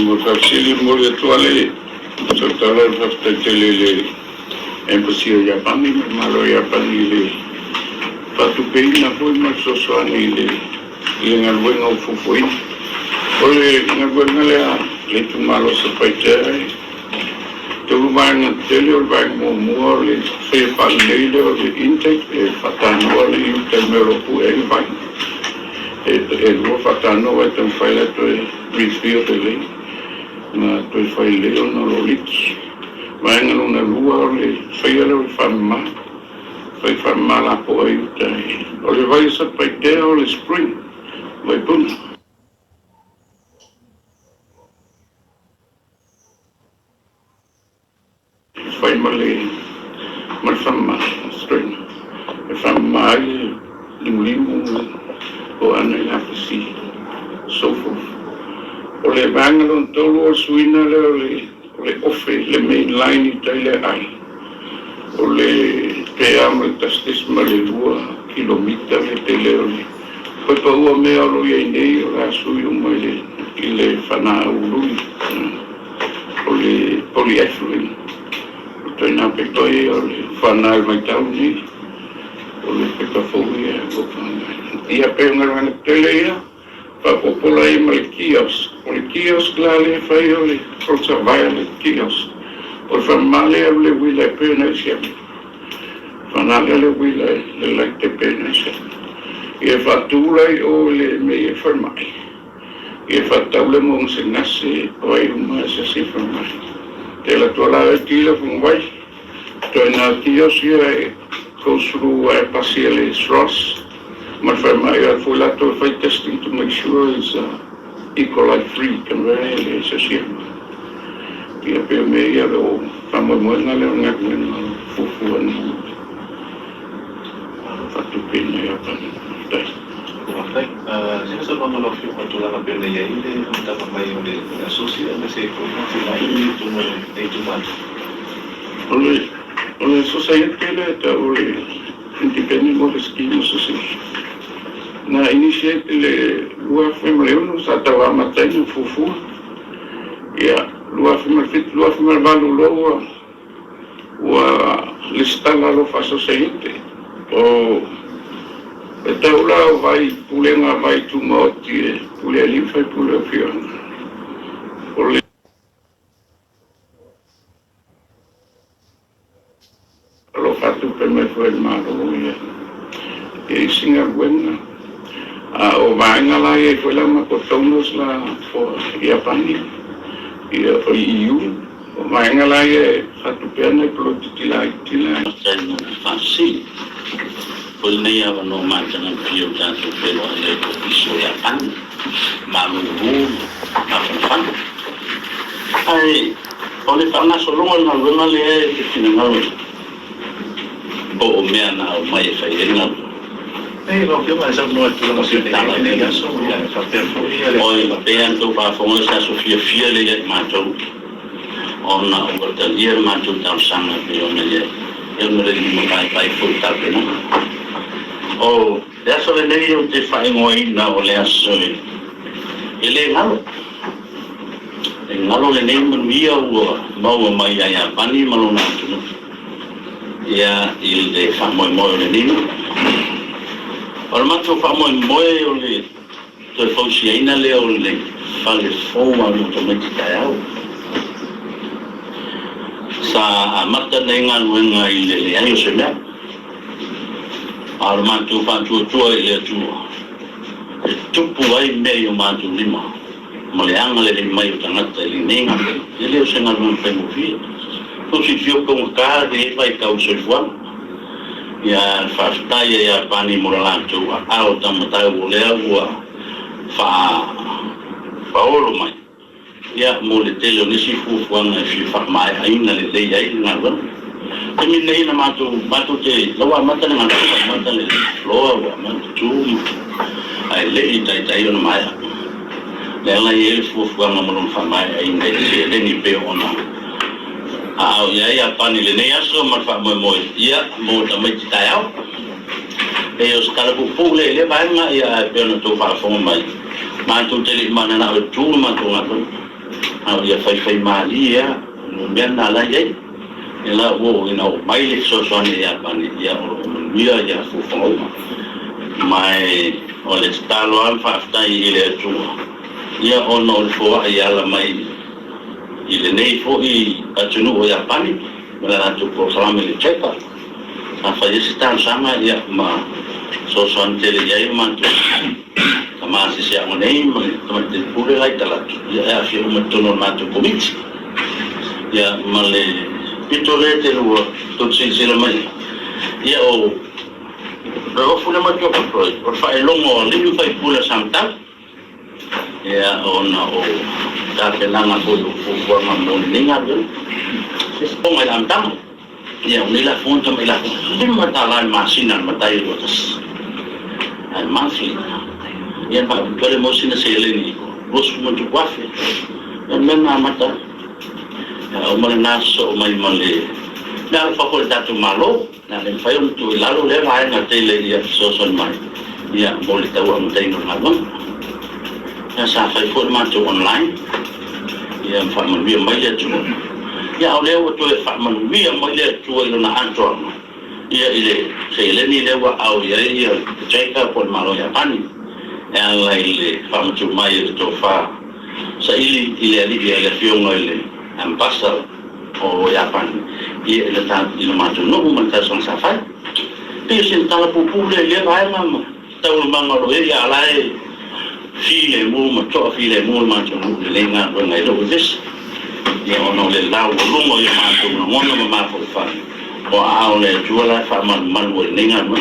Mosafiri mole tuale sotala fastatele embassy Japani malo Japani le patupeina foi masosoani le ngalwenga fufui ole ngalwenga le tumalo sapaitare tulumanga tele bang mo le fe palleide le intake e fatano le intermero pu e bang e lo fatano e tan faila to review le na to faile no lo lits bang una lua le faila le famma fai famma la poi ole vai sapaitare ole spring vai pun fai male mal famma spring famma limu o ana la fasi so forth ole bangalo tolo suina le offe le main line italia ai ole te amo tastis male 2 kilometer le tele ole poi pa me alo ye nei la sui umale ile fana ulu ole polyethylene na petoy ole fanal mai tauni ole petofolia ia pengar teleia pa popolai mal kios klale fai ole forza vale kios or famale ole wile penesia fanale ole wile le like penesia ia fatulai ole me fermai ia fatule mon senase oi uma se fermai la tola kila fungwai to na kios ia kosru pasiele stros maar ferma ia fula to fight testing to make sure it's E. coli free kan really is a ia pe me ia lo famo mo na le na fufu an fatu pena ia pa dai sino sa mga lo fiu to la pena ia ile ta mai ole associa na se ko na ile to mo dei to man ole society le ta ole independent mo scheme so na initiate le lua family uno sa tawa matai fufu ia lua family balu lo wa listala lo fa society o etaula vai pulenga vai tumoti pule lifa pule fiona ole lo fatto per me fu il malo e singa buena o vanga la e quella ma portamos la for Japani e o EU o vanga la e fatto per me tila fasi Polnea no mantan pio tanto pelo le iso Japan malu afan ai ole pana solo na luna le tinanga o meana o mai faina lo que más no es la emoción de la so ya fater oi pean to pa fongo sa sofia fiele le mato ona o talier mato tam sanga pio mele eu não lhe vai voltar pena oh dessa vez eu te faz na oleação ele ngalo le nem mia o mau mai ya pani malona tu ya il de famo mo le nem or mato famo mo le to fauciina le o le fale foma automatica ya sa amata nengan wenga ile ayo sema armantu fantu tua ile tu tupu ai meio mantu lima moleanga le mai tangata ile nenga ile senga no pemofi to si fio con cade vai causa fua ya fasta ya pani molantu au tamata volea fa olo mai ya mole tele nisi fufuanga si fa mai aina le dei ai ngalo kami nei na mato te lawa mata na mata le loa wa matu ai le tai ona mai le la ye fufuanga mo fa mai aina le ni pe ona ya pani le nei aso ma fa mo ya mo ta mai tai au e os kala pu le banga ya pe no to fa fo mai matu te mana na tu matu ia fai mali ia mena la ia ela o ina o mai le sosoane ia pani ia o ia ia fufo mai o le stalo al faftai ile tu ia ono le fo ia la mai ile nei fo I atunu o ia pani mala tu programa le chepa a fai stan sama ia ma sosoane tele ia ma ma si sia nei ma te pure lai tala ia fi mo tono ma tu komiti ia male pitore te lo to si la mai ia o funa ma ko o fai longo ni fai pula santa ia ona o ta pelanga ko o ma mo ninga do es ponga la antamo ia ni la fonte me la ni mata la masina mata I rotas ai manfi ia pa pele mo sina se eleni bos mo tu kwafe mena mata o male naso mai male na fa ko tatu malo na le fai un tu lalo le vai na tele ia so mai ia mo le tau am tei no halon ya sa fai format online ia fa man vi mai le tu ia o le o tu fa man vi mai le tu na antro ia ile se eleni le wa au ia check up on malo ya pani ela ile fa mo tu mai to fa sa ile ile fiona ile ambassador o Japan ia le ta ile matu no mo ta son sa fa pe sin ta pupu le vai mam ta o mangalo ia lai file mo mo to file mo ma to le nga ro ngai ro vis ia ono le la o lungo ia matu no mo ma fo fa o a o le juala fa man o le nga mo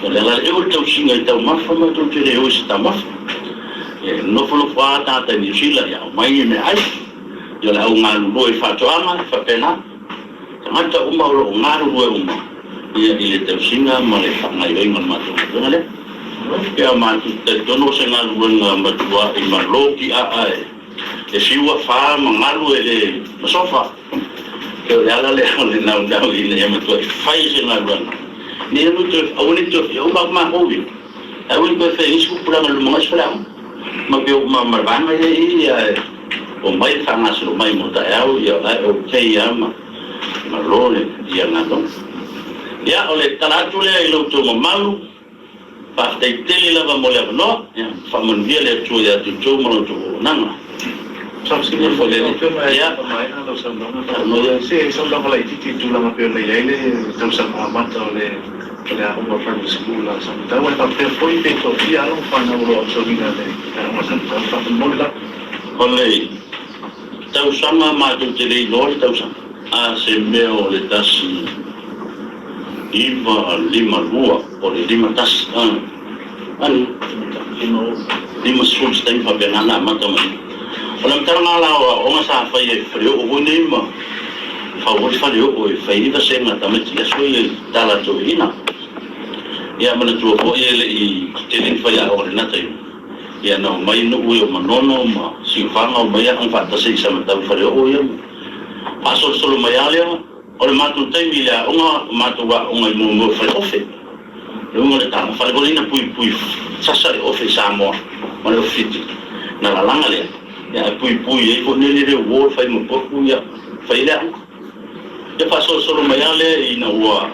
le la e o to singa ta ma fa ma to te o sta ma no fo fa ta ta ni sila ya mai me ai yo la unga lo e fa toanga fa pena mata uma lo ngaru lo uma ia ile te singa ma le fa ngai ai man matu ngale ya ma te dono se ngaru nga matua I ma lo ki a e siwa fa ma ngaru ele sofa ke ya la le na na ile ya matua fai se ngaru ni no te au ni te eu ma hobi au ni ko fe isku pula ma lo ma spera ma ke ma ba ma ia o mai tanga so mai mo ta au ia o te ia ma lole ia na don ia o le talatu le I lo to malu pa te tele la mo le no ia fa mon via le tu ia tu mo to nanga sa se ne fo le ia mai na lo sa no ia se so la la ti tu la ma pe le le to sa ma mata le le a uma primary school la sa ta wa pa te foi te to ia no fa na lo so mina le ma sa fa mo la ole tau sama ma tu te rei lori tau sama a se meo le tasi iwa lima lua o le lima tasi ani lima sul stai fa benana mata mai o le mtara ngala o nga sa fai e freo o hoi ma fa o fai o e fai iwa se ngata meti ya sui tala to ina ia mana tu o ele I te rin fai a o le nata ia no mai no o manono ma si fanga o mai ang fata se sa mata fare o ia paso solo mai ale o le matu tai mila onga matu wa onga mo fare ofe o le ta fare golina pui sasa ofe sa mo ma le fiti na la langa le ia pui e ko ne le wo fai mo poku ia fai le ia paso solo mai ale ina wa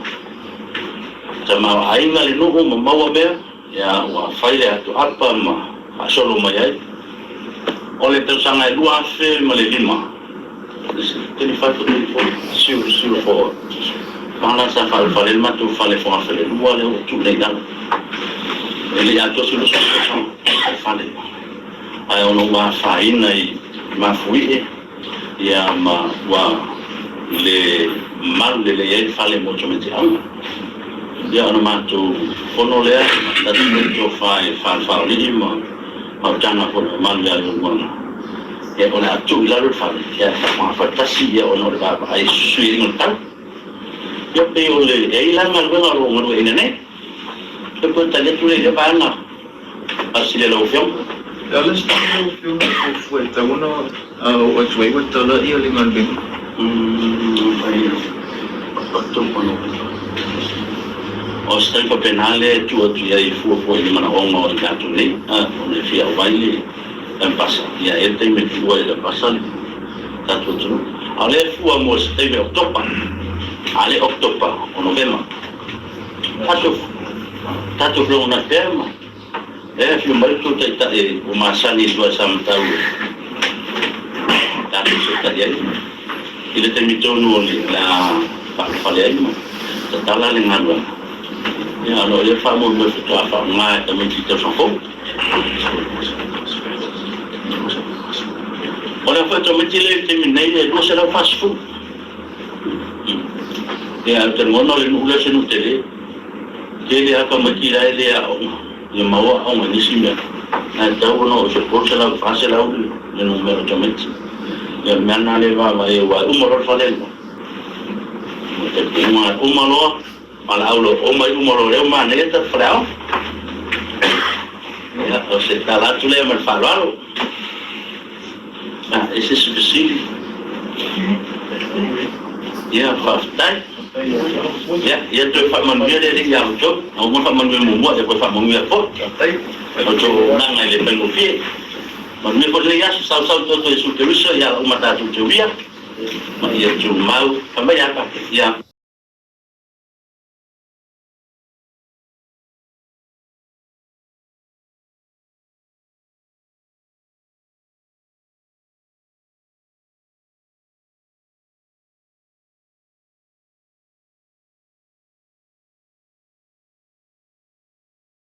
tama ainga le no mo mawa me ia wa fai le atu apa ma solo mai ai ole te sanga lua fe ma le lima teni fa to sur fo pala sa fa le matu fa le fo fa le lua le tu le dal ele ya to sur fa le ai ono ma fa ina I ma fui ya ma wa le mal le ye fa le mo chometi am ya ono ma to fono le ta to fa le ma au tanga ko manga yo mona e ona tu la ru fa ya fa fa tasi ya ona ba ai sui ngon tan yo pe o le e la ngal ba ro ngoro ina ne to ko ta le tu le ba na asile lo fiom ya le sta no fiom ko fue ta uno o tuai wa ta la ia le ngal ben ai to ko no o stai ko penale tu ia I fu I mana ongo I tu nei o ne fia waile en pasa ya este me tua la pasa tanto tu ale fua mo este me octopa ale octopa o novembro tanto pro una tema fi mai tu ta o masani dua samtau tanto se ta dia ile te mito no la fale ai ma ta la le ngalo ya no le fa mo se to fa ma ta me tito son ko ora fa to me tile te mi nei no se la fast food ya te mono le no le se no tele tele apa makira ele a ya mawa o ni simba na ta uno se por se la fa se la le numero to me ya mana le va e wa umoro fa le te tengo umalo para aulo o mai umoro le ma ne ta frao ya o se ta la tu le mal falalo ese es posible ya fastai ya tu fa manuel de ya jo o mo fa manuel mo ya fa manuel po o jo nang le pengo fie manuel ko le ya sa to su te ya o mata tu via ma ya tu mau pa ya